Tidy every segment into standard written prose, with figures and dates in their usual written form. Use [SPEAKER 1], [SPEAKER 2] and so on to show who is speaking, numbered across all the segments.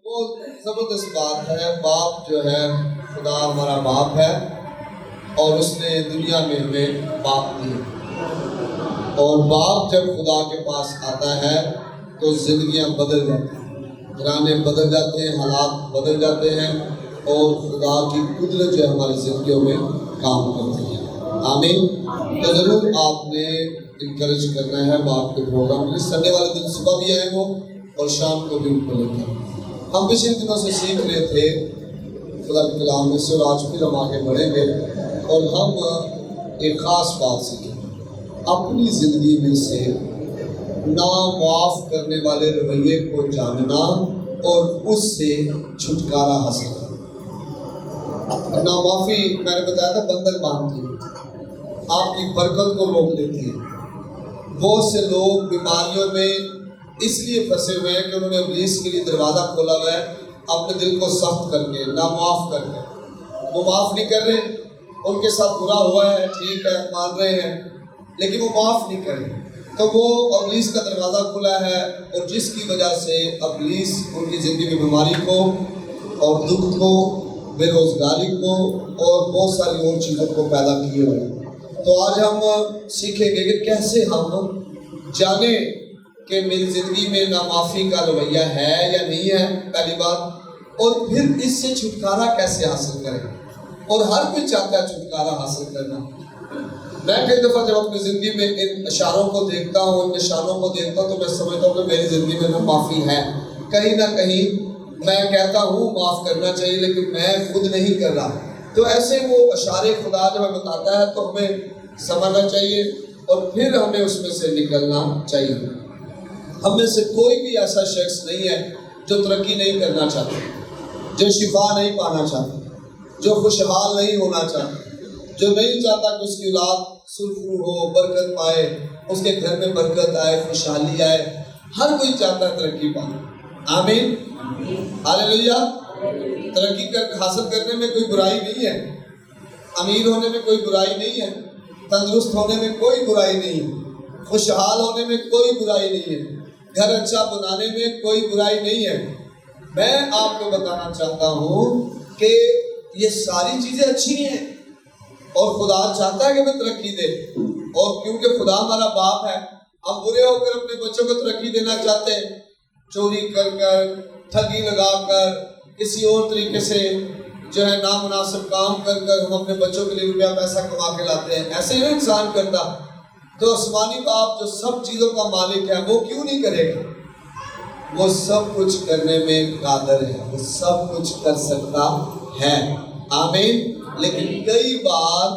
[SPEAKER 1] بہت زبردست بات ہے. باپ جو ہے خدا ہمارا باپ ہے اور اس نے دنیا میں ہمیں باپ دی. اور باپ جب خدا کے پاس آتا ہے تو زندگیاں بدل جاتی ہیں, گھرانے بدل جاتے ہیں, حالات بدل جاتے ہیں اور خدا کی قدرت جو ہے ہماری زندگیوں میں کام کرتی ہے. آمین. تو ضرور آپ نے انکریج کرنا ہے باپ کے پروگرام میں. سنڈے والے دن صبح بھی آئے وہ اور شام کو بھی کھولے تھے. ہم پچھلے دنوں سے سیکھ رہے تھے خدا کے کلام میں سے اور آج پھر ہم آگے بڑھیں گے اور ہم ایک خاص بات سیکھیں. اپنی زندگی میں سے نامعاف کرنے والے رویے کو جاننا اور اس سے چھٹکارا حاصل کرنا. نامعافی میں نے بتایا تھا بندر باندھتی ہے, آپ کی برکت کو روک دیتی ہے. بہت سے لوگ بیماریوں میں اس لیے پھنسے ہوئے ہیں کہ انہوں نے ابلیس کے لیے دروازہ کھولا ہوا ہے اپنے دل کو سخت کر کے, نامعاف کر کے. وہ معاف نہیں کر رہے, ان کے ساتھ برا ہوا ہے, ٹھیک ہے مان رہے ہیں, لیکن وہ معاف نہیں کر رہے. تو وہ ابلیس کا دروازہ کھلا ہے اور جس کی وجہ سے ابلیس ان کی زندگی میں بیماری کو اور دکھ کو, بے روزگاری کو اور بہت ساری اور چیزوں کو پیدا کیے ہوئے. تو آج ہم سیکھیں گے کہ کیسے ہم جانیں کہ میری زندگی میں نامعافی کا رویہ ہے یا نہیں ہے, پہلی بات, اور پھر اس سے چھٹکارا کیسے حاصل کریں. اور ہر کوئی چاہتا ہے چھٹکارا حاصل کرنا. میں کئی دفعہ جب اپنی زندگی میں ان اشاروں کو دیکھتا ہوں, ان نشانوں کو دیکھتا ہوں, تو میں سمجھتا ہوں کہ میری زندگی میں نامعافی ہے. کہیں نہ کہیں میں کہتا ہوں معاف کرنا چاہیے لیکن میں خود نہیں کر رہا. تو ایسے وہ اشارے خدا جب ہمیں بتاتا ہے تو ہمیں سمجھنا چاہیے اور پھر ہمیں اس میں سے نکلنا چاہیے. ہم میں سے کوئی بھی ایسا شخص نہیں ہے جو ترقی نہیں کرنا چاہتا, جو شفا نہیں پانا چاہتا, جو خوشحال نہیں ہونا چاہتا, جو نہیں چاہتا کہ اس کی اولاد سرخرو ہو, برکت پائے, اس کے گھر میں برکت آئے, خوشحالی آئے. ہر کوئی چاہتا ہے ترقی پانا. آمین, ہاللیلویہ. ترقی حاصل کرنے میں کوئی برائی نہیں ہے, امیر ہونے میں کوئی برائی نہیں ہے, تندرست ہونے میں کوئی برائی نہیں ہے, خوشحال ہونے میں کوئی برائی نہیں ہے, گھر اچھا بنانے میں کوئی برائی نہیں ہے. میں آپ کو بتانا چاہتا ہوں کہ یہ ساری چیزیں اچھی ہیں اور خدا چاہتا ہے کہ میں ترقی دے. اور کیونکہ خدا ہمارا باپ ہے, ہم برے ہو کر اپنے بچوں کو ترقی دینا چاہتے ہیں. چوری کر کر, ٹھگی لگا کر, کسی اور طریقے سے جو ہے نامناسب کام کر کر ہم اپنے بچوں کے لیے روپیہ پیسہ کما کے لاتے ہیں. ایسے ہی انسان کرتا. تو آسمانی باپ جو سب چیزوں کا مالک ہے وہ کیوں نہیں کرے گا؟ وہ سب کچھ کرنے میں قادر ہے, وہ سب کچھ کر سکتا ہے. آمین. لیکن کئی بار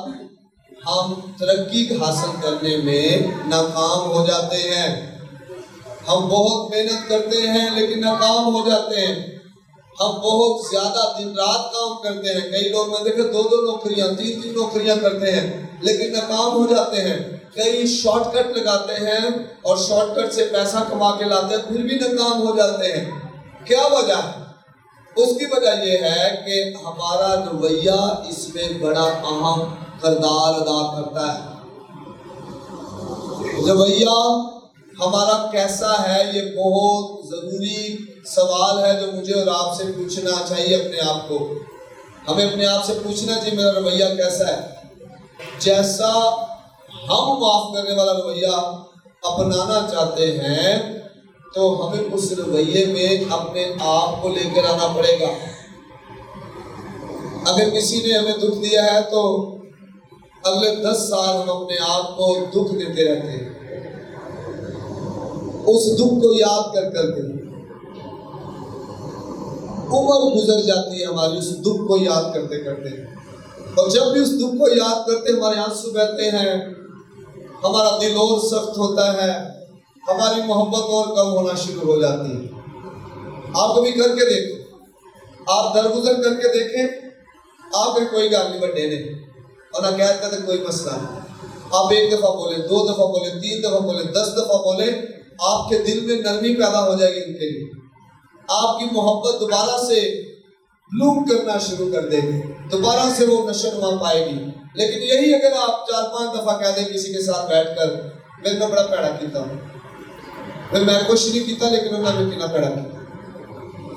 [SPEAKER 1] ہم ترقی حاصل کرنے میں ناکام ہو جاتے ہیں. ہم بہت محنت کرتے ہیں لیکن ناکام ہو جاتے ہیں. ہم بہت زیادہ دن رات کام کرتے ہیں. کئی لوگ میں دیکھے 2 نوکریاں 3 نوکریاں کرتے ہیں لیکن ناکام ہو جاتے ہیں. کئی شارٹ کٹ لگاتے ہیں اور شارٹ کٹ سے پیسہ کما کے لاتے ہیں پھر بھی ناکام ہو جاتے ہیں. کیا وجہ ہے؟ اس کی وجہ یہ ہے کہ ہمارا رویہ اس میں بڑا اہم کردار ادا کرتا ہے. رویہ ہمارا کیسا ہے یہ بہت ضروری سوال ہے جو مجھے اور آپ سے پوچھنا چاہیے. اپنے آپ کو ہمیں اپنے آپ سے پوچھنا چاہیے میرا رویہ کیسا ہے. جیسا ہم معاف کرنے والا رویہ اپنانا چاہتے ہیں تو ہمیں اس رویے میں اپنے آپ کو لے کر آنا پڑے گا. اگر کسی نے ہمیں دکھ دیا ہے تو اگلے 10 سال ہم اپنے آپ کو دکھ دیتے رہتے ہیں, اس دکھ کو یاد کر کر کے. عمر گزر جاتی ہے ہماری اس دکھ کو یاد کرتے کرتے, اور جب بھی اس دکھ کو یاد کرتے ہمارے آنسو بہتے ہیں, ہمارا دل اور سخت ہوتا ہے, ہماری محبت اور کم ہونا شروع ہو جاتی ہے. آپ کبھی کر کے دیکھیں, آپ درگزر کر کے دیکھیں, آپ پھر کوئی گل نہیں بڑے نے اور نہ کہتا تھا کوئی مسئلہ نہیں. آپ 1 دفعہ بولیں, 2 دفعہ بولیں, 3 دفعہ بولیں, 10 دفعہ بولیں, آپ کے دل میں نرمی پیدا ہو جائے گی ان کے لیے. آپ کی محبت دوبارہ سے بلوم کرنا شروع کر دے گی, دوبارہ سے وہ نشو پائے گی. لیکن یہی اگر آپ 4-5 دفعہ کہہ دیں کسی کے ساتھ بیٹھ کر میں نے بڑا پیڑا کیتا ہوں, پھر میں کچھ نہیں کیتا لیکن انہوں نے کتنا پیڑا کیتا,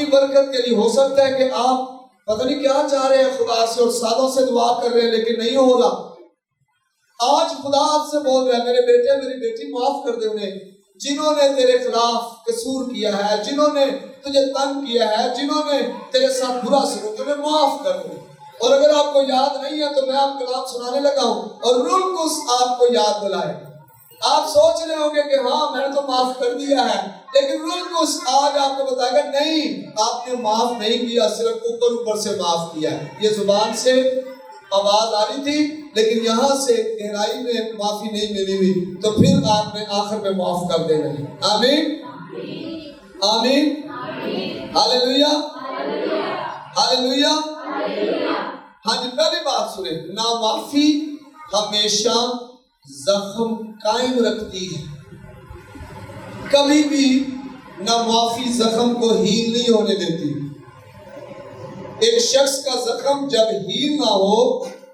[SPEAKER 1] اپنی برکت کے لیے. ہو سکتا ہے کہ آپ پتہ نہیں کیا چاہ رہے ہیں خدا سے اور سالوں سے دعا کر رہے ہیں لیکن نہیں ہو رہا. آج خدا آپ سے بول رہا ہے میرے بیٹے میری بیٹی معاف کر دے انہیں جنہوں نے تیرے خلاف قصور کیا ہے, جنہوں نے تجھے تنگ کیا ہے, جنہوں نے تیرے ساتھ برا سلوک کیا, معاف کر دے. اور اگر آپ کو یاد نہیں ہے تو میں آپ کلام سنانے لگا ہوں اور روح القدس آپ کو یاد دلائے. آپ سوچ رہے ہوں گے کہ ہاں میں نے تو معاف کر دیا ہے, لیکن روح القدس آج آپ کو بتائے گا نہیں آپ نے معاف نہیں کیا, صرف اوپر اوپر سے معاف کیا ہے. یہ زبان سے آواز آ رہی تھی لیکن یہاں سے گہرائی میں معافی نہیں ملی ہوئی, تو پھر آپ نے آخر میں معاف کر دینا ہے. آمین آمین ہاللیلویا ہاللیلویا. ہاں جی, پہلی بات سنیں, نامعافی ہمیشہ زخم قائم رکھتی ہے. کبھی بھی نامعافی زخم کو ہیل نہیں ہونے دیتی. ایک شخص کا زخم جب ہیل نہ ہو,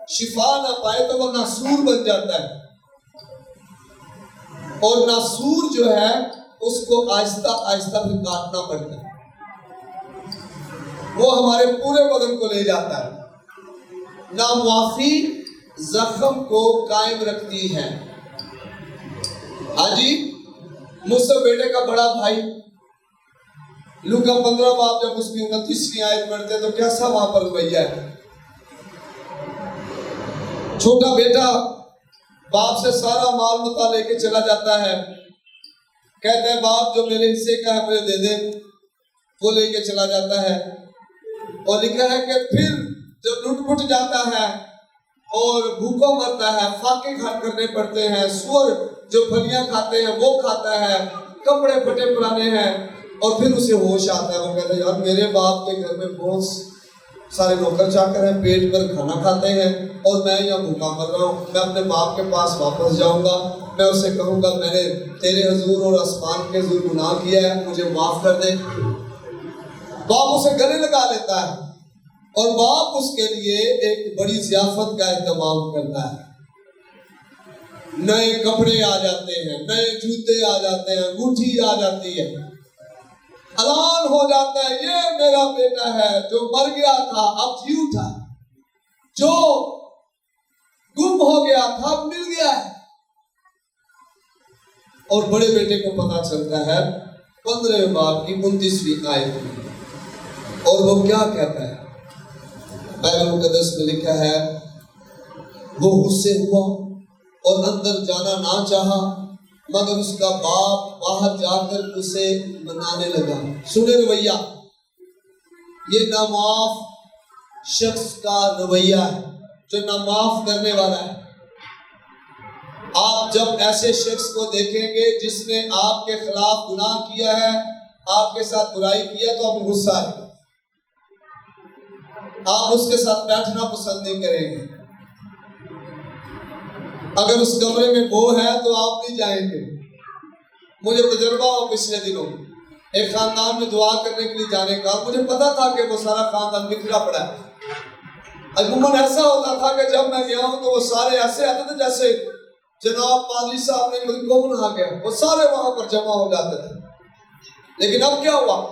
[SPEAKER 1] شفا نہ پائے تو وہ ناسور بن جاتا ہے, اور ناسور جو ہے اس کو آہستہ آہستہ بھی کاٹنا پڑتا ہے. وہ ہمارے پورے بدن کو لے جاتا ہے. نامعافی زخم کو قائم رکھتی ہے. ہاں جی, مجھ سے بیٹے کا بڑا بھائی لوکا 15 باب جب اس کی 29ویں آیت پڑھتے ہیں تو کیسا وہاں پر رویہ ہے. چھوٹا بیٹا باپ سے سارا مال متا لے کے چلا جاتا ہے, کہتا ہے باپ جو میرے حصے کا ہے مجھے دے دے, وہ لے کے چلا جاتا ہے. اور لکھا ہے کہ پھر جب لٹ پٹ جاتا ہے اور بھوکا مرتا ہے, فاقے کرنے پڑتے ہیں, سور جو پھلیاں کھاتے ہیں وہ کھاتا ہے, کپڑے پھٹے پرانے ہیں, اور پھر اسے ہوش آتا ہے. وہ کہتا ہے یار میرے باپ کے گھر میں بہت سارے نوکر چاکر ہیں, پیٹ پر کھانا کھاتے ہیں اور میں یہاں بھوکا مر رہا ہوں. میں اپنے باپ کے پاس واپس جاؤں گا, میں اسے کہوں گا میں نے تیرے حضور اور آسمان کے حضور گناہ کیا ہے, مجھے معاف کر دے. باپ اسے گلے لگا لیتا ہے اور باپ اس کے لیے ایک بڑی ضیافت کا اہتمام کرتا ہے. نئے کپڑے آ جاتے ہیں, نئے جوتے آ جاتے ہیں, انگوٹھی آ جاتی ہے. اعلان ہو جاتا ہے یہ میرا بیٹا ہے جو مر گیا تھا اب جی اٹھا, جو گم ہو گیا تھا اب مل گیا ہے. اور بڑے بیٹے کو پتا چلتا ہے 15 باب کی 29ویں آیت میں, اور وہ کیا کہتا ہے. بائبل مقدس میں لکھا ہے وہ غصے ہوا اور اندر جانا نہ چاہا, مگر اس کا باپ باہر جا کر اسے منانے لگا. سنے رویہ, یہ نامعاف شخص کا رویہ ہے جو نامعاف کرنے والا ہے. آپ جب ایسے شخص کو دیکھیں گے جس نے آپ کے خلاف گناہ کیا ہے, آپ کے ساتھ برائی کی ہے, تو آپ کو غصہ ہے, آپ اس کے ساتھ بیٹھنا پسند نہیں کریں گے. اگر اس کمرے میں وہ ہے تو آپ نہیں جائیں گے. مجھے تجربہ ہو پچھلے دنوں ایک خاندان میں دعا کرنے کے لیے جانے کا, مجھے پتا تھا کہ وہ سارا خاندان بکھرا پڑا ہے. عموماً ایسا ہوتا تھا کہ جب میں گیا ہوں تو وہ سارے ایسے آتے تھے جیسے جناب پادری صاحب نے مجھے کون آ گیا, وہ سارے وہاں پر جمع ہو جاتے تھے. لیکن اب کیا ہوا,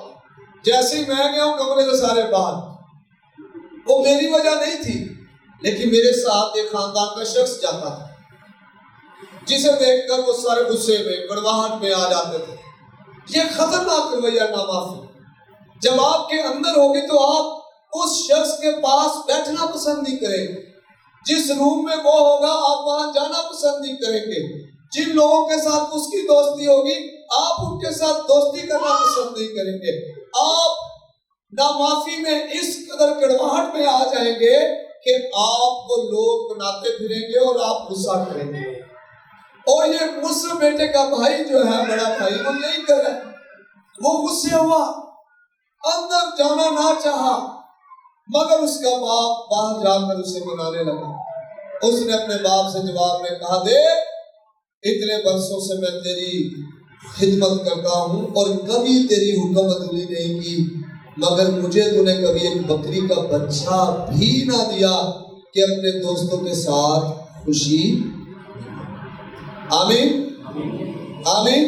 [SPEAKER 1] جیسے ہی میں گیا ہوں کمرے سے سارے باہر. وہ میری وجہ نہیں تھی, لیکن میرے ساتھ ایک خاندان کا شخص جاتا تھا جسے دیکھ کر وہ سارے غصے میں کڑواہٹ میں آ جاتے تھے. یہ خطرناک رویہ نامعافی. جب آپ کے اندر ہوگی تو آپ اس شخص کے پاس بیٹھنا پسند نہیں کریں گے. جس روم میں وہ ہوگا آپ وہاں جانا پسند نہیں کریں گے. جن لوگوں کے ساتھ اس کی دوستی ہوگی آپ ان کے ساتھ دوستی کرنا پسند نہیں کریں گے. آپ نامعافی میں اس قدر کڑواہٹ میں آ جائیں گے کہ آپ کو لوگ بناتے پھریں گے اور آپ غصہ کریں گے. اور یہ مجھ سے بیٹے کا بھائی جو ہے بڑا بھائی وہ نہیں کر رہا, وہ غصے ہوا, اندر جانا نہ چاہا, مگر اس کا باپ باہر جا کر اسے منانے لگا. اس نے اپنے باپ سے جواب میں کہا دیکھ اتنے برسوں سے میں تیری خدمت کرتا ہوں اور کبھی تیری حکم عدولی نہیں کی, مگر مجھے تو نے کبھی ایک بکری کا بچہ بھی نہ دیا کہ اپنے دوستوں کے ساتھ خوشی. آمین آمین.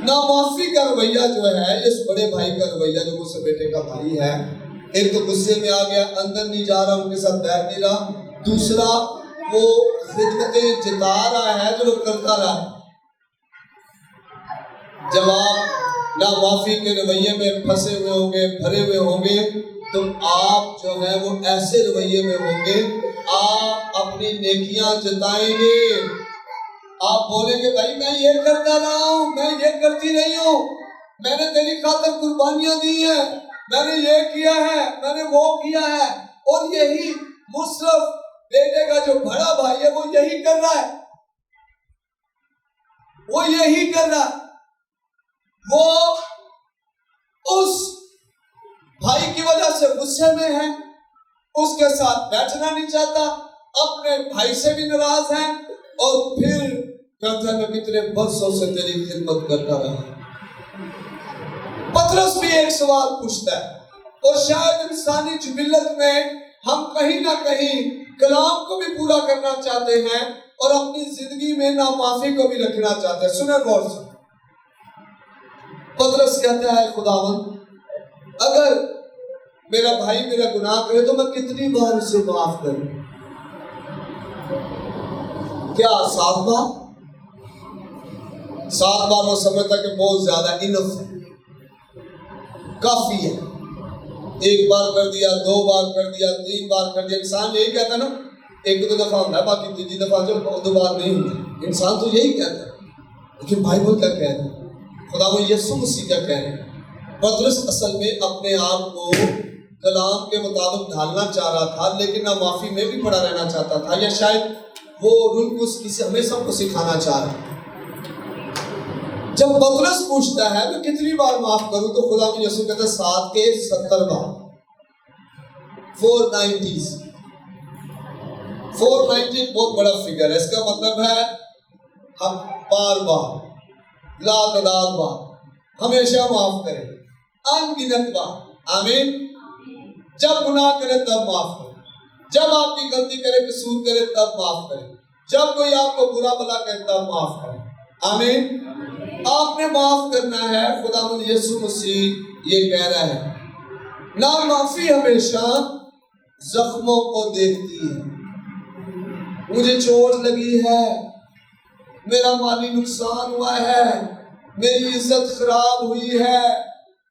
[SPEAKER 1] نامعافی کا رویہ جو ہے، اس بڑے بھائی کا رویہ جو مجھ سے بیٹے کا بھائی ہے، ایک تو غصے میں آ گیا، اندر نہیں جا رہا، ان کے ساتھ بیٹھ نہیں رہا، دوسرا وہ خدمتیں جتا رہا ہے جو وہ کرتا رہا ہے۔ جب آپ نامعافی کے رویے میں پھنسے ہوئے ہوں گے، بھرے ہوئے ہوں گے، تو آپ جو ہے وہ ایسے رویے میں ہوں گے، آپ اپنی نیکیاں جتائیں گے، آپ بولیں گے بھائی میں یہ کرتا رہا ہوں، میں یہ کرتی رہی ہوں، میں نے تیری خاطر قربانیاں دی ہیں، میں نے یہ کیا ہے، میں نے وہ کیا ہے، اور یہی مصرف بیٹے کا جو بڑا بھائی ہے وہ یہی کر رہا ہے، وہ یہی کر رہا ہے۔ وہ اس بھائی کی وجہ سے غصے میں ہے، اس کے ساتھ بیٹھنا نہیں چاہتا، اپنے بھائی سے بھی ناراض ہے، اور پھر کہتا ہے میں کتنے برسوں سے تیری خدمت کرتا رہا۔ پطرس بھی ایک سوال پوچھتا ہے، اور شاید انسانی جبلت میں ہم کہیں نہ کہیں کلام کو بھی پورا کرنا چاہتے ہیں اور اپنی زندگی میں نامعافی کو بھی رکھنا چاہتے ہیں۔ سنیں غور سے، پطرس کہتا ہے خداوند اگر میرا بھائی میرا گناہ کرے تو میں کتنی بار اسے معاف کروں؟ کیا 7 بار؟ 7 بار وہ سمجھتا کہ بہت زیادہ انف ہے، کافی ہے، 1 بار کر دیا، 2 بار کر دیا، 3 بار کر دیا۔ انسان یہی کہتا ہے نا، 1-2 دفعہ ہوتا ہے، باقی تیسری دفعہ جو 2 بار نہیں ہوتا، انسان تو یہی کہتا ہے۔ لیکن بائبل کیا کہہ رہا ہے؟ خداوند یسوع مسیح کیا کہہ رہے ہیں؟ پطرس اصل میں اپنے آپ کو کلام کے مطابق ڈھالنا چاہ رہا تھا، لیکن نامعافی میں بھی پڑا رہنا چاہتا تھا، یا شاید وہ روح کو ہمیں سب کو سکھانا چاہ رہا ہے۔ جب پطرس پوچھتا ہے میں کتنی بار معاف کروں، تو خداوند یسوع کہتا ہے 7 کے 70 بار، 490۔ 490 بہت بڑا فگر ہے، اس کا مطلب ہے ہم بار بار، لا تعداد بار ہمیشہ معاف کریں، ان گنت بار۔ آمین۔ جب گناہ کرے تب معاف کریں، جب آپ کی غلطی کرے، قصور کرے تب معاف کریں، جب کوئی آپ کو برا بھلا کرے تب معاف کریں۔ آمین۔ آپ نے معاف کرنا ہے، خداوند یسوع مسیح یہ کہہ رہا ہے۔ نامعافی ہمیشہ زخموں کو دیکھتی ہے۔ مجھے چوٹ لگی ہے، میرا مالی نقصان ہوا ہے، میری عزت خراب ہوئی ہے،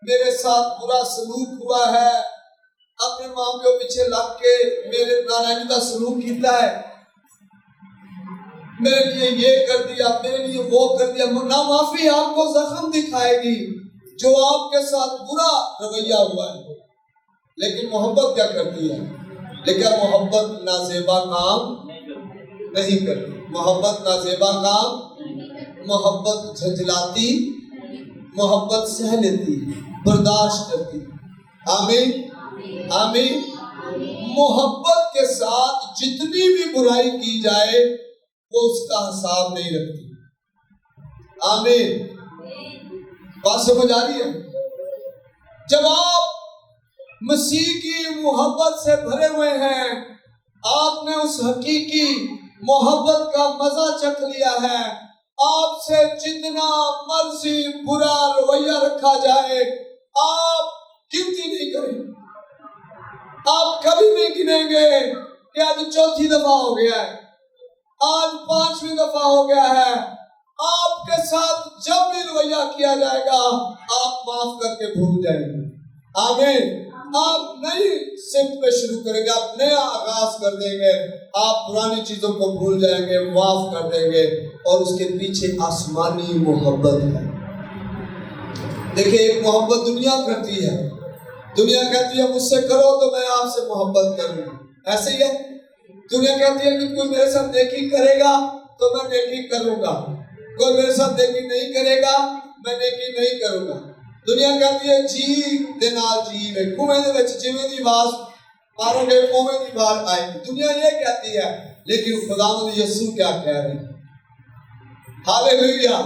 [SPEAKER 1] میرے ساتھ برا سلوک ہوا ہے، اپنے ماں کے پیچھے لگ کے میرے نارائندہ سلوک کیتا ہے، میرے لیے یہ کر دیا، میرے لیے وہ کر دیا۔ نامعافی آپ کو زخم دکھائے گی جو آپ کے ساتھ برا رویہ ہوا ہے، لیکن محبت کیا کرتی ہے؟ لیکن محبت نازیبا کام نہیں کرتی، محبت نازیبا کام، محبت جھنجھلاتی، محبت سہ لیتی، برداشت کرتی۔ آمین آمین۔ محبت کے ساتھ جتنی بھی برائی کی جائے وہ اس کا حساب نہیں رکھتی۔ آمین۔ بات سمجھ آ رہی ہے؟ جب آپ مسیح کی محبت سے بھرے ہوئے ہیں، آپ نے اس حقیقی محبت کا مزہ چکھ لیا ہے، آپ سے جتنا مرضی برا رویہ رکھا جائے آپ گنتی نہیں کریں، آپ کبھی نہیں گنیں گے کہ آج 4تھی دفعہ ہو گیا ہے، آج 5ویں دفعہ ہو گیا ہے۔ آپ کے ساتھ جب بھی رویہ کیا جائے گا آپ معاف کر کے بھول جائیں گے۔ آمین۔ آپ نئی سمت پہ شروع کریں گے، آپ نیا آغاز کر دیں گے، آپ پرانی چیزوں کو بھول جائیں گے، معاف کر دیں گے، اور اس کے پیچھے آسمانی محبت ہے۔ دیکھیں ایک محبت دنیا کرتی ہے، دنیا کہتی ہے مجھ سے کرو تو میں آپ سے محبت کروں، ایسے ہی ہے۔ دنیا کہتی ہے کہ کوئی میرے ساتھ نیکی کرے گا تو میں نیکی کروں گا، کوئی میرے ساتھ نیکی نہیں کرے گا میں نیکی نہیں کروں گا۔ دنیا کہتی ہے جی دے نال جی میں کنویں دے وچ جویں دی آواز مارو گے اوویں دی بات آئے گی، دنیا یہ کہتی ہے، لیکن خداوند یسوع کیا کہہ رہے ہیں؟ ہاللیلویہ۔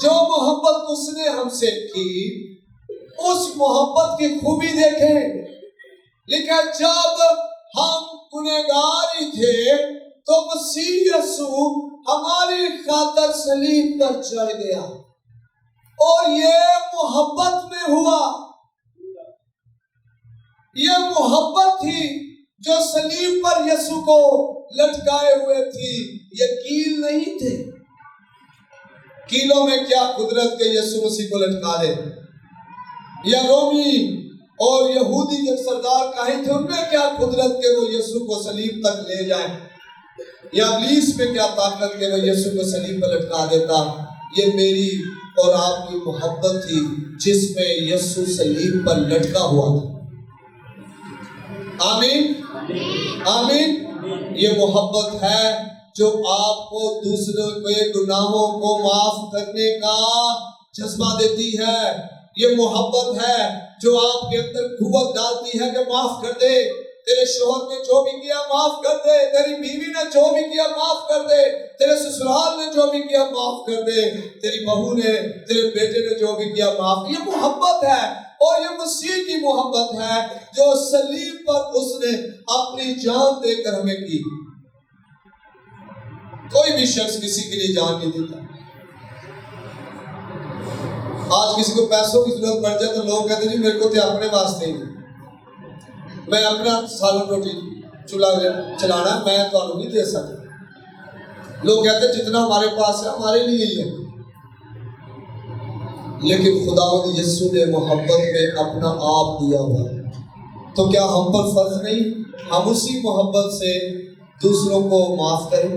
[SPEAKER 1] جو محبت اس نے ہم سے کی اس محبت کی خوبی دیکھیں، لیکن جب ہم گنہگار ہی تھے تو مسیح یسوع ہماری خاطر صلیب پر چڑھ گیا۔ اور یہ محبت میں ہوا. یہ محبت تھی جو صلیب پر یسوع کو لٹکائے ہوئے تھی. یہ کیل نہیں تھے. کیلوں میں کیا قدرت کے یسوع مسیح کو لٹکا دے. یا رومی اور یہودی جب سردار کاہن تھے ان میں کیا قدرت کے وہ یسوع کو صلیب تک لے جائیں. یا ابلیس میں کیا طاقت کے وہ یسوع کو صلیب پر لٹکا دیتا. یہ میری اور آپ کی محبت تھی جس میں یسوع صلیب پر لٹکا ہوا تھا. آمین آمین. یہ محبت ہے جو آپ کو دوسروں کے گناہوں کو معاف کرنے کا جذبہ دیتی ہے. یہ محبت ہے جو آپ کے اندر قوت ڈالتی ہے کہ معاف کر دے. تیرے شوہر نے جو بھی کیا معاف کر دے. تیری بیوی نے جو بھی کیا معاف کر دے. تیرے سسرال نے جو بھی کیا معاف کر دے. تیری بہو نے تیرے بیٹے نے جو بھی کیا معاف. یہ محبت ہے اور یہ مسیح کی محبت ہے جو صلیب پر اس نے اپنی جان دے کر ہمیں کی. کوئی بھی شخص کسی کے لیے جان نہیں دیتا. آج کسی کو پیسوں کی ضرورت پڑ جائے تو لوگ کہتے ہیں جی میرے کو تو اپنے واسطے ہی میں اپنا سالن روٹی چولہا چلانا میں تو نہیں دے سکتا. لوگ کہتے ہیں جتنا ہمارے پاس ہے ہمارے لیے ہی ہے. لیکن خداوند یسوع نے محبت میں اپنا آپ دیا ہوا ہے. تو کیا ہم پر فرض نہیں ہم اسی محبت سے دوسروں کو معاف کریں.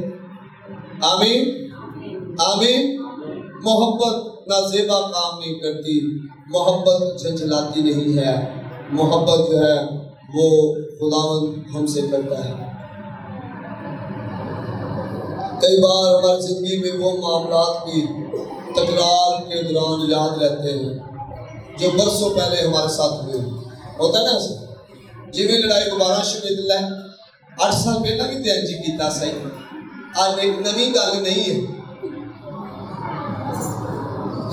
[SPEAKER 1] آمین آمین. محبت نازیبا کام نہیں کرتی. محبت جھنجھلاتی نہیں ہے. محبت جو ہے وہ خداوند ہم سے کرتا ہے. کئی بار ہماری زندگی میں وہ معاملات بھی تکرار کے دوران یاد رہتے ہیں جو برسوں پہلے ہمارے ساتھ ہوئے. ہوتا ہے نا ایسا جی میں لڑائی دوبارہ شروع دل ہے 8 سال پہلے بھی تین جی کیتا صحیح. آج ایک نئی گل نہیں ہے.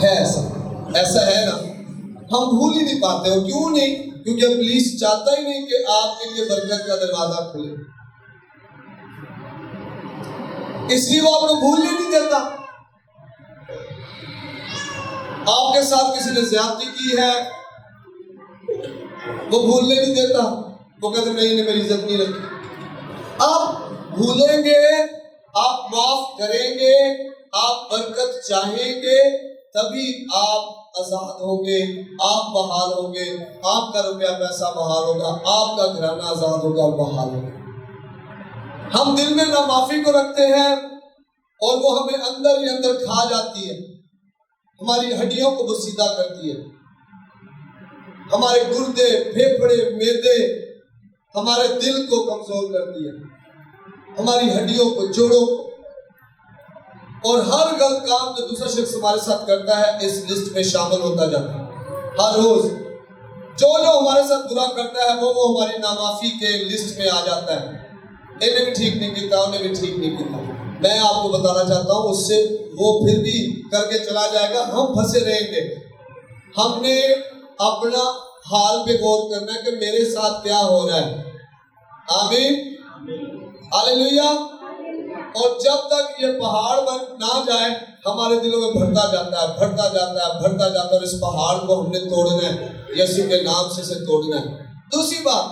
[SPEAKER 1] ایسا ہے نا ہم بھول ہی نہیں پاتے. ہو کیوں نہیں؟ کیونکہ ابلیس چاہتا ہی نہیں کہ آپ کے لیے برکت کا دروازہ کھلے. اس لیے وہ آپ کو بھولنے نہیں دیتا. آپ کے ساتھ کسی نے زیادتی کی ہے وہ بھولنے نہیں دیتا. وہ کہتے نہیں میری عزت نہیں رکھی. آپ بھولیں گے, آپ معاف کریں گے, آپ برکت چاہیں گے تبھی آپ آزاد ہوں گے, آپ بحال ہوں گے, آپ کا روپیہ پیسہ بحال ہوگا, آپ کا گھرانہ آزاد ہوگا اور بحال ہوگا. ہم دل میں نامعافی کو رکھتے ہیں اور وہ ہمیں اندر ہی اندر کھا جاتی ہے. ہماری ہڈیوں کو بسیدہ کرتی ہے. ہمارے گردے, پھیپھڑے, معدے, ہمارے دل کو کمزور کرتی ہے. ہماری ہڈیوں کو, جوڑوں کو. اور ہر غلط کام جو دوسرا شخص ہمارے ساتھ کرتا ہے اس لسٹ میں شامل ہوتا جاتا ہے. ہر روز جو ہمارے ساتھ برا کرتا ہے وہ ہماری نامعافی کے لسٹ میں آ جاتا ہے. انہیں بھی ٹھیک نہیں کیتا, انہیں بھی ٹھیک نہیں کیتا. میں آپ کو بتانا چاہتا ہوں اس سے وہ پھر بھی کر کے چلا جائے گا, ہم پھنسے رہیں گے. ہم نے اپنا حال پہ غور کرنا ہے کہ میرے ساتھ کیا ہو رہا ہے. آمین ہاللیلویا. اور جب تک یہ پہاڑ بن نہ جائے ہمارے دلوں میں بڑھتا جاتا ہے, بڑھتا جاتا ہے, بڑھتا جاتا ہے. اور اس پہاڑ کو ہم نے توڑنا ہے, یسوع کے نام سے توڑنا ہے. دوسری بات,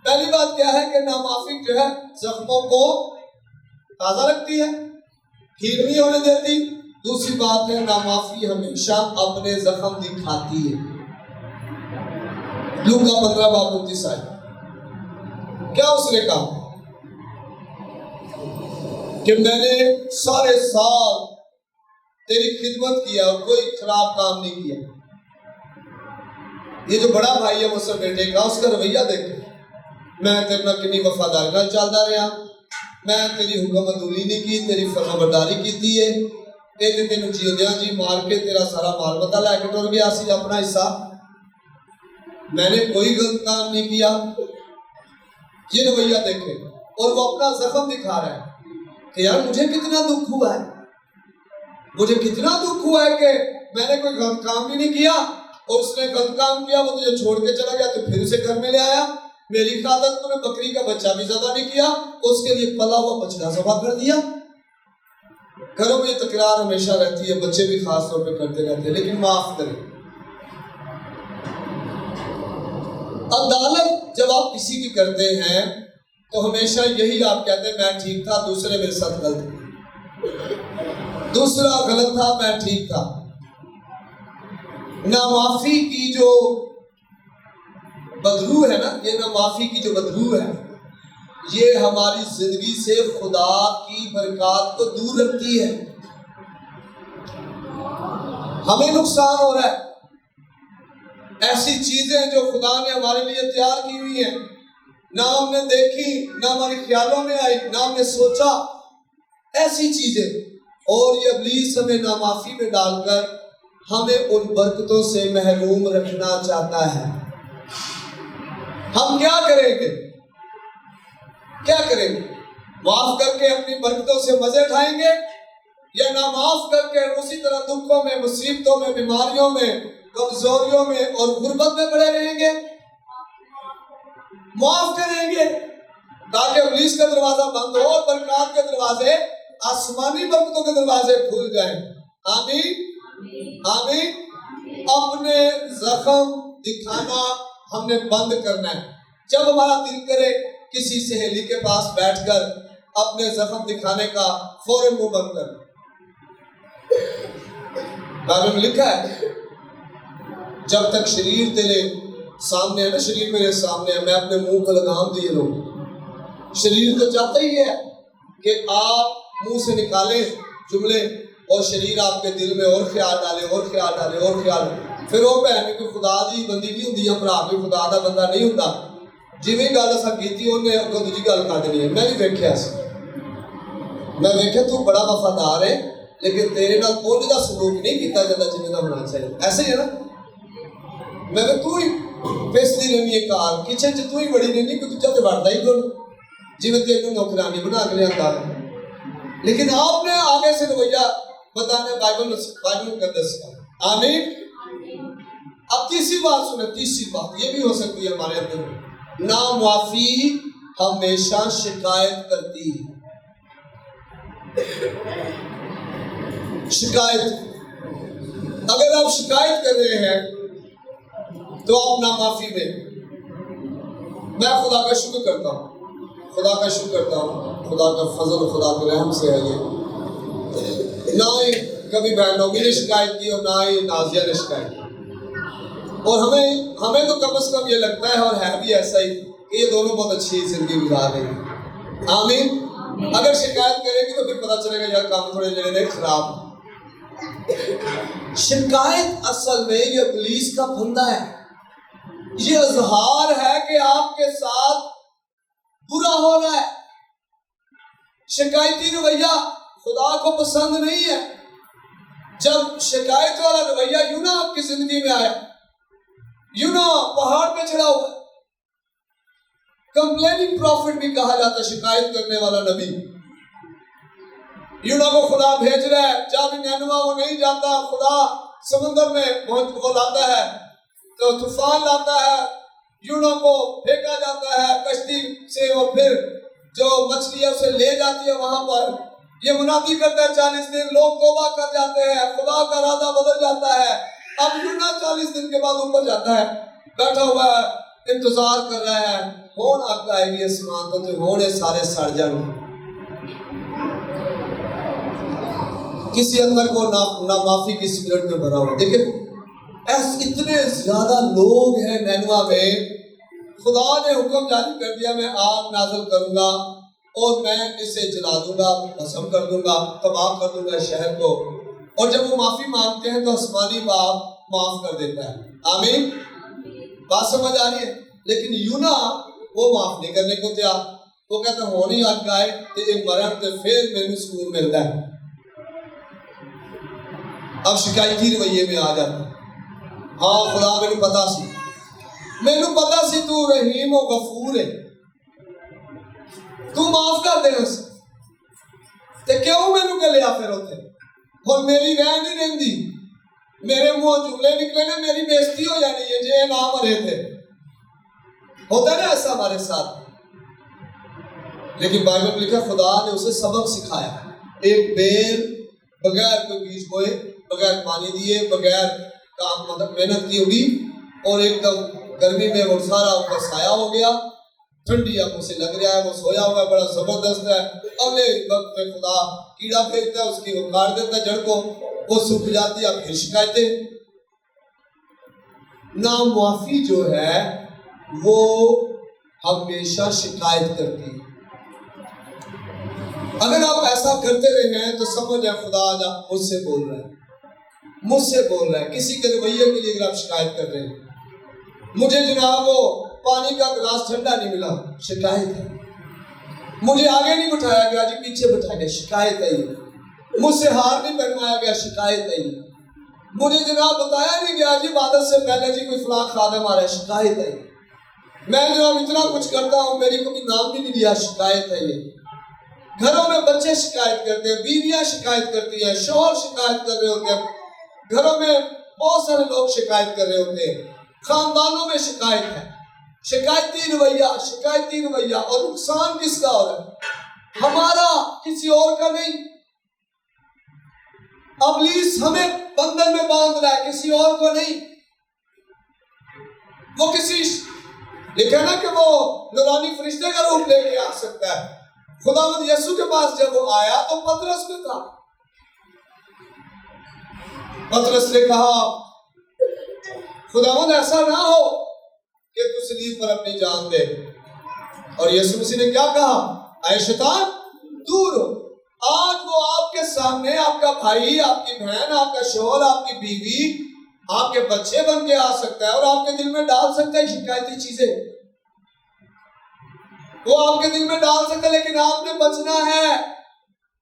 [SPEAKER 1] پہلی بات کیا ہے کہ نامعافی جو ہے زخموں کو تازہ رکھتی ہے, ٹھیک نہیں ہونے دیتی. دوسری بات ہے نامعافی ہمیشہ اپنے زخم دکھاتی ہے. لوکا 15:29 آئے. کیا اس نے کہا کہ میں نے سارے سال تیری خدمت کیا اور کوئی خراب کام نہیں کیا. یہ جو بڑا بھائی ہے مجھ سے بیٹے کا, اس کا رویہ دیکھو. میں تیرے نال کنی وفاداری نال چلدا رہا, میں تیری حکم عدولی نہیں کی, تیری فرما برداری کیتی ہے. یہ تینوں جیندیاں جی مار کے تیرا سارا مال متا لے کے ٹر گیا سی اپنا حصہ. میں نے کوئی غلط کام نہیں کیا. یہ رویہ دیکھے. اور وہ اپنا زخم دکھا رہا ہے کہ یار مجھے کتنا دکھ ہوا ہے, مجھے کتنا دکھ ہوا ہے کہ میں نے کوئی غلط کام بھی نہیں کیا اور اس نے غلط کام کیا, وہ تجھے چھوڑ کے چلا گیا تو پھر اسے گھر میں لے آیا. میری خاطر تو نے بکری کا بچہ بھی ذبح نہیں کیا, اس کے لیے پلا ہوا بچڑا ذبح کر دیا. گھروں میں یہ تکرار ہمیشہ رہتی ہے، بچے بھی خاص طور پہ کرتے رہتے ہیں، لیکن معاف کریں۔ عدالت جب آپ کسی کی کرتے ہیں تو ہمیشہ یہی آپ کہتے ہیں میں ٹھیک تھا، دوسرے میرے ساتھ غلط تھے، دوسرا غلط تھا، میں ٹھیک تھا۔ نامعافی کی جو بدرو ہے نا، یہ نامعافی کی جو بدرو ہے، یہ ہماری زندگی سے خدا کی برکات کو دور رکھتی ہے، ہمیں نقصان ہو رہا ہے۔ ایسی چیزیں جو خدا نے ہمارے لیے تیار کی ہوئی ہیں، نہ ہم نے دیکھی، نہ ہمارے خیالوں میں آئی، نہ ہم نے سوچا، ایسی چیزیں، اور یہ ابلیس ہمیں نامعافی میں ڈال کر ہمیں ان برکتوں سے محروم رکھنا چاہتا ہے۔ ہم کیا کریں گے؟ کیا کریں گے؟ معاف کر کے اپنی برکتوں سے مزے اٹھائیں گے، یا نہ معاف کر کے اسی طرح دکھوں میں، مصیبتوں میں، بیماریوں میں، کمزوریوں میں اور غربت میں پڑے رہیں گے؟ معاف کریں گے تاکہ ابلیس کا دروازہ بند ہو اور برکات کے دروازے، آسمانی برکتوں کے دروازے کھل جائیں۔ آمین آمین۔ اپنے زخم دکھانا ہم نے بند کرنا ہے۔ جب ہمارا دل کرے کسی سہیلی کے پاس بیٹھ کر اپنے زخم دکھانے کا، فوراً منہ بند کر۔ بائبل میں لکھا ہے جب تک شریر تیرے سامنے ہے نا، شریر میرے سامنے ہے، میں اپنے منہ کو لگام دیے رہوں۔ شریر تو چاہتا ہی ہے کہ آپ منہ سے نکالیں جملے اور شریر آپ کے دل میں اور خیال ڈالے اور خیال ڈالے اور خیال ڈالے۔ پھر وہ بہن کوئی خدا دی بندی نہیں ہوندی، اپنا کوئی خدا دا بندہ نہیں ہوتا، جویں گل اساں کیتی انہیں اگوں دوجی گل کر دینی ہے۔ میں بھی ویکھیا سی، میں ویکھیا تو بڑا وفادار ہے، لیکن تیرے نال اونج دا سلوک نہیں کیتا جاتا جویں دا ہونا چاہیے۔ ایسے ہی ہے نا، میں کہ تو ہی پیسدی رہنی ہے کار کچن چ، تو ہی بڑی رہنی، کوئی دوجا تے وڑدا ہی کون، جویں تینوں نوکرانی بنا کے لیا۔ لیکن آپ نے آگے سے رویہ بتانا بائبل مقدس کا۔ آمین۔ اب تیسری بات سنیں، تیسری بات یہ بھی ہو سکتی ہے ہمارے اندر، نامعافی ہمیشہ شکایت کرتی ہے۔ شکایت، اگر آپ شکایت کر رہے ہیں تو آپ نامعافی میں خدا کا شکر کرتا ہوں، خدا کا شکر کرتا ہوں، خدا کا فضل، خدا کے رحم سے ہے یہ۔ نہ ہی کبھی بہن نومی نے شکایت کی اور نہ ہی نازیہ نے شکایت کی، اور ہمیں تو کم از کم یہ لگتا ہے، اور ہے بھی ایسا ہی، کہ یہ دونوں بہت اچھی زندگی گزار رہے ہیں۔ آمین۔ اگر شکایت کرے گی تو پھر پتہ چلے گا یار کام تھوڑے جڑے خراب۔ شکایت اصل میں یہ ابلیس کا پھندا ہے، یہ اظہار ہے کہ آپ کے ساتھ برا ہو رہا ہے۔ شکایتی رویہ خدا کو پسند نہیں ہے۔ جب شکایت والا رویہ یوں نہ آپ کی زندگی میں آئے، یوں نہ پہاڑ پہ چڑھا ہوا، کمپلیننگ پروفٹ بھی کہا جاتا ہے، شکایت کرنے والا نبی۔ یوں نہ کو خدا بھیج رہا ہے، جب نینوا وہ نہیں جاتا، خدا سمندر میں وہ لاتا ہے تو طوفان لاتا ہے، یوں نہ کو پھینکا جاتا ہے کشتی سے، اور پھر جو مچھلی ہے اسے لے جاتی ہے وہاں پر۔ یہ منادی کرتا ہے 40 دن، لوگ توبہ کر جاتے ہیں، خدا کا ارادہ بدل جاتا ہے۔ اب یونا 40 دن کے بعد اوپر جاتا ہے، بیٹھا ہوا ہے، انتظار کر رہا ہے، ہون آگ آئے گی اسمان تو ہونے سارے سڑ جائیں گے۔ کسی اندر کو نامعافی کی سگریٹ میں بھرا ہوا۔ دیکھیں اتنے زیادہ لوگ ہیں نینوا میں، خدا نے حکم جاری کر دیا میں آگ نازل کروں گا اور میں اسے جلا دوں گا، بھسم کر دوں گا، تباہ کر دوں گا شہر کو۔ اور جب وہ معافی مانگتے ہیں تو آسمانی باپ معاف کر دیتا ہے۔ آمین۔ بات سمجھ آ رہی ہے؟ لیکن یونا وہ معاف نہیں کرنے کو تیار، وہ کہتا ہے ہونی آگ آئے تو ایک مرم تو پھر میں سکون ملتا ہے۔ اب شکایتی رویے میں آ جاتا ہے، ہاں خدا مینو پتا سی تو رحیم و غفور ہے، تو معاف کر دے اسے، تے کیوں مینو گلیا پھر ہوتے اور میری رہ نہیں رہندی، میرے منہ جملے نکلے نے، میری بےزتی ہو جانی ہے جے نہ مرے تھے۔ ہوتا ہے نا ایسا ہمارے ساتھ، لیکن بائبل میں لکھا خدا نے اسے سبق سکھایا۔ ایک بیل بغیر کوئی بیج بوئے، بغیر پانی دیے، بغیر کام مطلب محنت کی ہوگی، اور ایک دم گرمی میں وہ سارا اوپر سایہ ہو گیا، ٹھنڈی اب اسے لگ رہا ہے، وہ سویا ہوا ہے، بڑا زبردست ہے، اگلے وقت میں خدا کیڑا پھینکتا ہے، اس کی وہ کاٹ دیتا ہے جڑ کو، وہ سوکھ جاتی ہے، اب پھر شکایتیں۔ نامعافی جو ہے وہ ہمیشہ شکایت کرتی ہے۔ اگر آپ ایسا کرتے رہے ہیں تو سمجھ ہے خدا آج مجھ سے بول رہا ہے، مجھ سے بول رہا ہے۔ کسی کے رویے کے لیے اگر آپ شکایت کر رہے ہیں، مجھے جناب وہ پانی کا گلاس ٹھنڈا نہیں ملا، شکایت ہے۔ مجھے آگے نہیں بٹھایا گیا جی پیچھے بٹھایا گیا، شکایت ہے۔ مجھ سے ہار نہیں پہنوایا گیا، شکایت ہے۔ مجھے جناب بتایا نہیں گیا جی عبادت سے پہلے جی کوئی فلاں خادم آ رہا ہے، شکایت ہے۔ میں جناب اتنا کچھ کرتا ہوں، میری کبھی نام بھی نہیں لیا، شکایت ہے۔ یہ گھروں میں بچے شکایت کرتے ہیں، بیویاں شکایت کرتی ہیں، شوہر شکایت کر رہے ہوتے ہیں، گھروں میں بہت سارے لوگ شکایت کر رہے ہوتے ہیں، خاندانوں میں شکایت ہے، شکایتی رویہ، اور نقصان کس کا ہو رہا ہے؟ ہمارا، کسی اور کا نہیں۔ ابلیس ہمیں بندھن میں باندھ رہا ہے، کسی اور کو نہیں۔ وہ کسی لکھا نا کہ وہ نورانی فرشتے کا روپ لے کے آ سکتا ہے۔ خداوند یسوع کے پاس جب وہ آیا تو پطرس میں تھا۔ پطرس نے کہا خداوند ایسا نہ ہو کہ تو صلیب پر اپنی جان دے، اور یسوع مسیح نے کیا کہا؟ اے شیطان دور ہو۔ آج وہ آپ کے سامنے آپ کا بھائی، آپ کی بہن، آپ کا شوہر، آپ کی بیوی، آپ کے بچے بن کے آ سکتا ہے اور آپ کے دل میں ڈال سکتا ہے شکایتی چیزیں، وہ آپ کے دل میں ڈال سکتا ہے، لیکن آپ نے بچنا ہے۔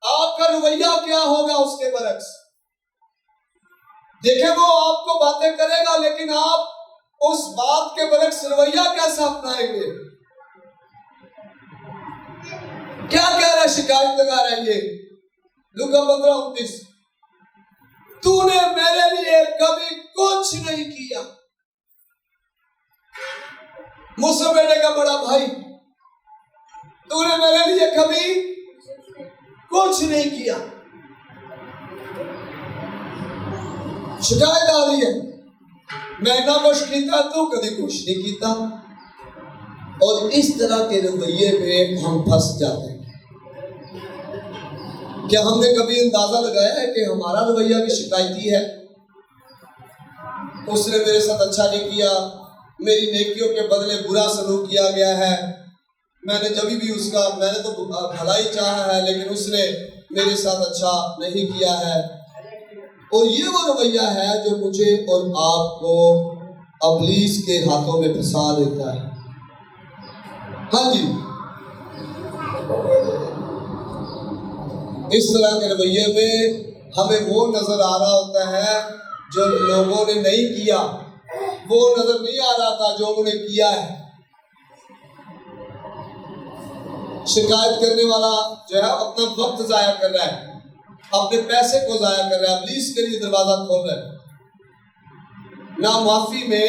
[SPEAKER 1] آپ کا رویہ کیا ہوگا اس کے برعکس؟ دیکھیں وہ آپ کو باتیں کرے گا، لیکن آپ اس بات کے برعکس رویہ کیسا اپنائیں گے؟ کیا کہہ رہا ہے؟ شکایت لگا رہا ہے یہ لوکا 15:29، تو نے میرے لیے کبھی کچھ نہیں کیا، مجھ سے بیٹے کا بڑا بھائی، تو نے میرے لیے کبھی کچھ نہیں کیا۔ شکایت آ رہی ہے، میں نہ کچھ کیتا، تو کبھی کچھ نہیں کیتا، اور اس طرح کے رویے میں ہم پھنس جاتے ہیں۔ کیا ہم نے کبھی اندازہ لگایا ہے کہ ہمارا رویہ بھی شکایتی ہے؟ اس نے میرے ساتھ اچھا نہیں کیا، میری نیکیوں کے بدلے برا سلوک کیا گیا ہے، میں نے جبھی بھی اس کا، میں نے تو بھلائی چاہا ہے لیکن اس نے میرے ساتھ اچھا نہیں کیا ہے۔ اور یہ وہ رویہ ہے جو مجھے اور آپ کو ابلیس کے ہاتھوں میں پھنسا دیتا ہے۔ ہاں جی، اس طرح کے رویے میں ہمیں وہ نظر آ رہا ہوتا ہے جو لوگوں نے نہیں کیا، وہ نظر نہیں آ رہا تھا جو انہوں نے کیا ہے۔ شکایت کرنے والا جو ہے اپنا وقت ضائع کر رہا ہے، اپنے پیسے کو ضائع کر رہا ہے، ابلیس کے لیے دروازہ کھول رہا ہے۔ نامعافی میں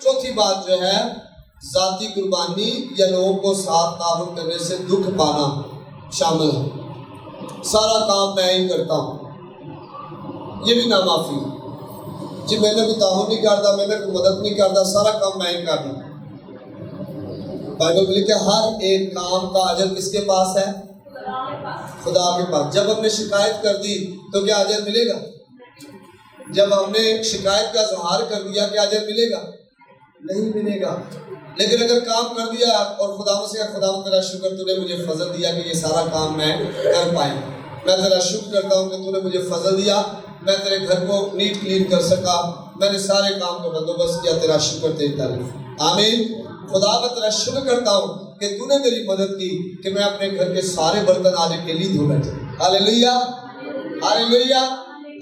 [SPEAKER 1] چوتھی بات جو ہے ذاتی قربانی یا لوگوں کو ساتھ تعاون کرنے سے دکھ پانا شامل ہے۔ سارا کام میں ہی کرتا ہوں، یہ بھی نامعافی ہے جی، میں نے بھی تعاون نہیں کرتا، میں نے کوئی مدد نہیں کرتا، سارا کام میں ہی کرتا ہوں۔ بائبل میں لکھا ہے ہر ایک کام کا اجر کس کے پاس ہے؟ خدا کے پاس۔ جب ہم نے شکایت کر دی تو کیا اجر ملے گا؟ جب ہم نے شکایت کا اظہار کر دیا کیا اجر ملے گا؟ نہیں ملے گا۔ لیکن اگر کام کر دیا اور خدا سے خدا تیرا شکر، تو نے مجھے فضل دیا کہ یہ سارا کام میں کر پائیں، میں تیرا شکر کرتا ہوں کہ تو نے مجھے فضل دیا، میں تیرے گھر کو نیٹ کلین کر سکا، میں نے سارے کام کا بندوبست کیا، تیرا شکر تیری تعریف۔ آمین۔ خدا میں تیرا شکر کرتا ہوں کہ تو نے میری مدد کی کہ میں اپنے گھر کے سارے برتن آج اکیلی دھو بیٹھا۔ ہاللیلویا، ہاللیلویا۔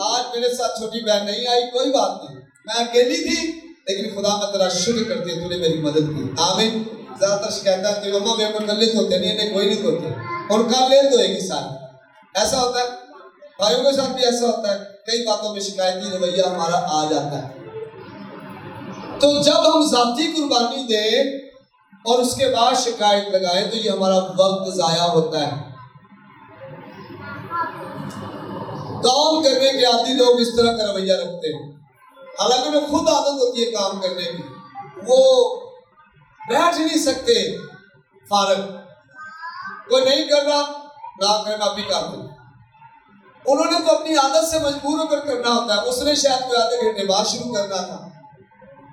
[SPEAKER 1] آج میرے ساتھ چھوٹی بہن نہیں آئی، کوئی بات نہیں، میں اکیلی تھی، لیکن خدا میں تیرا شکر کرتی ہے تو نے میری مدد کی۔ آمین۔ زیادہ تر شکایت ہے کہ مما بے مکلف ہوتے نہیں، انہیں کوئی نہیں دھوتے، اور کل لے دھوئے گی سارے۔ ایسا ہوتا ہے، بھائیوں کے ساتھ بھی ایسا ہوتا ہے، کئی باتوں میں شکایتی رویہ ہمارا آ جاتا ہے۔ تو جب ہم ذاتی قربانی دیں اور اس کے بعد شکایت لگائیں تو یہ ہمارا وقت ضائع ہوتا ہے۔ کام کرنے کے عادی لوگ اس طرح کا رویہ رکھتے ہیں، حالانکہ انہیں خود عادت ہوتی ہے کام کرنے کی، وہ بیٹھ نہیں سکتے فارغ، کوئی نہیں کر رہا نہ کرے میں بھی کر دوں، انہوں نے تو اپنی عادت سے مجبور ہو کر کرنا ہوتا ہے، اس نے شاید کوئی آدھے گھنٹے بعد شروع کرنا تھا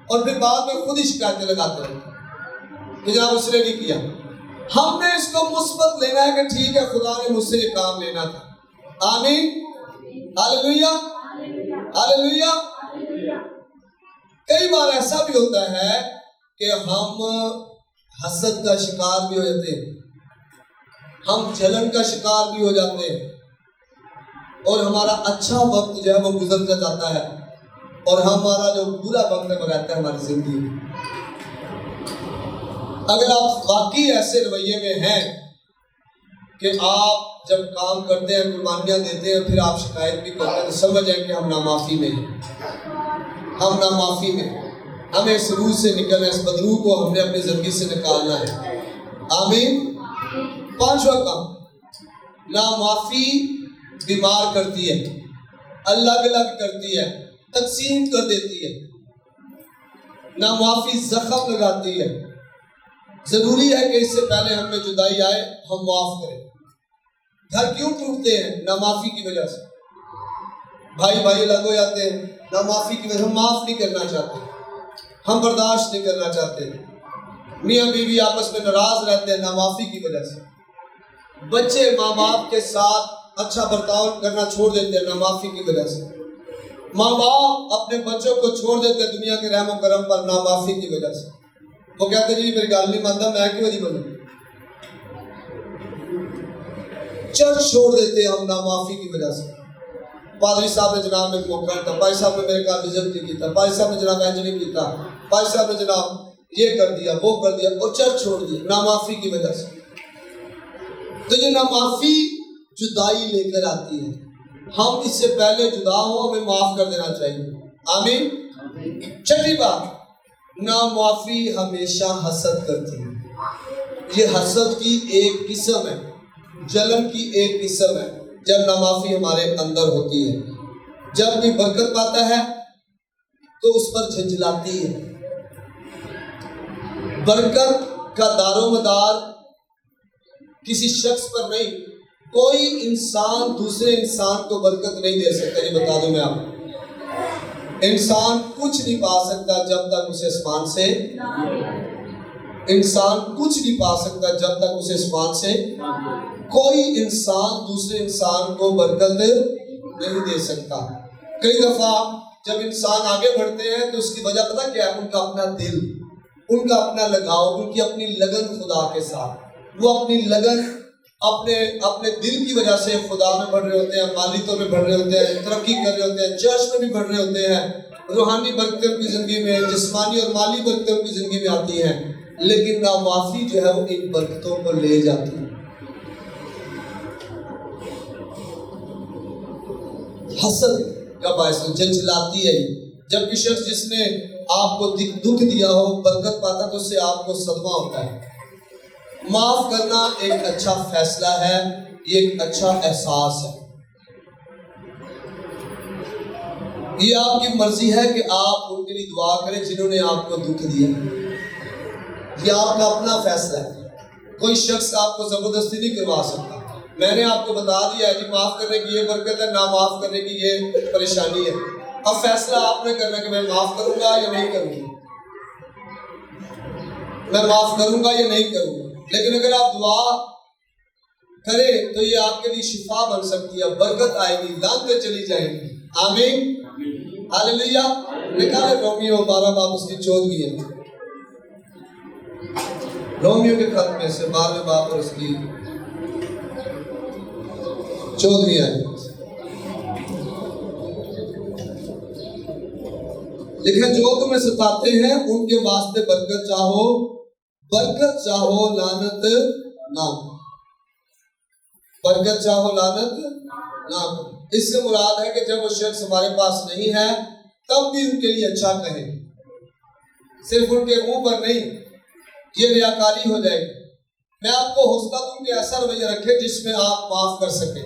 [SPEAKER 1] اور پھر بعد میں خود ہی شکایتیں لگاتے ہیں کہ جناب اس نے نہیں کیا۔ ہم نے اس کو مثبت لینا ہے کہ ٹھیک ہے خدا نے مجھ سے یہ کام لینا تھا، آمین، ہاللیلویہ، ہاللیلویہ۔ کئی بار ایسا بھی ہوتا ہے کہ ہم حسد کا شکار بھی ہو جاتے ہیں، ہم جلن کا شکار بھی ہو جاتے ہیں اور ہمارا اچھا وقت جو ہے وہ گزر جاتا ہے اور ہمارا جو برا وقت ہے وہ رہتا ہے ہماری زندگی میں۔ اگر آپ واقعی ایسے رویے میں ہیں کہ آپ جب کام کرتے ہیں قربانیاں دیتے ہیں پھر آپ شکایت بھی کرتے ہیں تو سمجھ جائیں کہ ہم نامعافی میں ہیں، ہم نامعافی میں، ہمیں اس روح سے نکلنا، اس بدروح کو ہم نے اپنی زندگی سے نکالنا ہے، آمین۔ پانچواں کام، نامعافی بیمار کرتی ہے، الگ الگ کرتی ہے، تقسیم کر دیتی ہے، نامعافی زخم لگاتی ہے۔ ضروری ہے کہ اس سے پہلے ہم میں جدائی آئے ہم معاف کریں۔ گھر کیوں ٹوٹتے ہیں؟ نامعافی کی وجہ سے، بھائی بھائی الگ ہو جاتے ہیں نامعافی کی وجہ سے، ہم معاف نہیں کرنا چاہتے، ہم برداشت نہیں کرنا چاہتے، میاں بیوی آپس میں ناراض رہتے ہیں نامعافی کی وجہ سے، بچے ماں باپ کے ساتھ اچھا برتاؤ کرنا چھوڑ دیتے ہیں نامعافی کی وجہ سے، ماں باپ اپنے بچوں کو چھوڑ دیتے ہیں دنیا کے رحم و کرم پر نامعافی کی وجہ سے۔ وہ کہتے ہیں جی میری گل نہیں مانتا، میں کیوں نہیں بنوں؟ چرچ چھوڑ دیتے ہیں ہم نامعافی کی وجہ سے۔ پادری صاحب نے جناب میں موقع تھا، پادری صاحب نے میرے کہا وزٹ نہیں کیتا، پادری صاحب نے جناب اینج نہیں کیتا، پادری صاحب نے جناب یہ کر دیا وہ کر دیا اور چرچ چھوڑ دیا نامعافی کی وجہ سے۔ تو یہ نامعافی جدائی لے کر آتی ہے، ہم اس سے پہلے جدا ہوں ہمیں معاف کر دینا چاہیے، آمین۔ چھٹی بات، نامعافی ہمیشہ حسد کرتی ہے، یہ حسد کی ایک قسم ہے، جلن کی ایک قسم ہے۔ جب نامعافی ہمارے اندر ہوتی ہے، جب بھی برکت پاتا ہے تو اس پر جھنجھلاتی ہے۔ برکت کا دار و مدار کسی شخص پر نہیں، کوئی انسان دوسرے انسان کو برکت نہیں دے سکتا، یہ بتا دوں میں آپ کو۔ انسان کچھ نہیں پا سکتا جب تک اسے آسمان سے، انسان کچھ نہیں پا سکتا جب تک اسے آسمان سے، کوئی انسان دوسرے انسان کو برکت نہیں دے سکتا۔ کئی دفعہ جب انسان آگے بڑھتے ہیں تو اس کی وجہ پتہ کیا ہے؟ ان کا اپنا دل، ان کا اپنا لگاؤ، ان کی اپنی لگن خدا کے ساتھ، وہ اپنی لگن اپنے دل کی وجہ سے خدا میں بڑھ رہے ہوتے ہیں، مالی طور پہ بڑھ رہے ہوتے ہیں، ترقی کر رہے ہوتے ہیں، چرچ میں بھی بڑھ رہے ہوتے ہیں، روحانی برکتیں ان کی زندگی میں، جسمانی اور مالی برکتیں ان کی زندگی میں آتی ہیں، لیکن نامعافی جو ہے وہ ان برکتوں کو لے جاتی ہے۔ حسد کا باعث جھنجھلاتی ہے۔ جب کہ شخص جس نے آپ کو دکھ دیا ہو برکت پاتا تو اس سے آپ کو صدمہ ہوتا ہے۔ معاف کرنا ایک اچھا فیصلہ ہے، یہ ایک اچھا احساس ہے۔ یہ آپ کی مرضی ہے کہ آپ ان کے لیے دعا کریں جنہوں نے آپ کو دکھ دیا، یہ آپ کا اپنا فیصلہ ہے، کوئی شخص آپ کو زبردستی نہیں کروا سکتا۔ میں نے آپ کو بتا دیا ہے کہ معاف کرنے کی یہ برکت ہے، نہ معاف کرنے کی یہ پریشانی ہے۔ اب فیصلہ آپ نے کرنا کہ میں معاف کروں گا یا نہیں کروں گا، میں معاف کروں گا یا نہیں کروں گا۔ لیکن اگر آپ دعا کریں تو یہ آپ کے لیے شفا بن سکتی ہے، برکت آئے گی، لعنتیں چلی جائیں گی، آمین، ہاللیلویہ۔ لکھا ہے رومیو 12 باب اس کی 14 ہے، رومیو کے خط میں سے 12 باب اور اس کی 14 ہے، لیکن جو تمہیں ستاتے ہیں ان کے واسطے برکت چاہو لعنت نہ، برکت چاہو لعنت نہ۔ اس سے مراد ہے کہ جب وہ شخص ہمارے پاس نہیں ہے تب بھی ان کے لیے اچھا کہیں، صرف ان کے منہ پر نہیں، یہ ریاکاری ہو جائے گی۔ میں آپ کو حوصلہ دوں کہ ایسا رویہ رکھیں جس میں آپ معاف کر سکیں،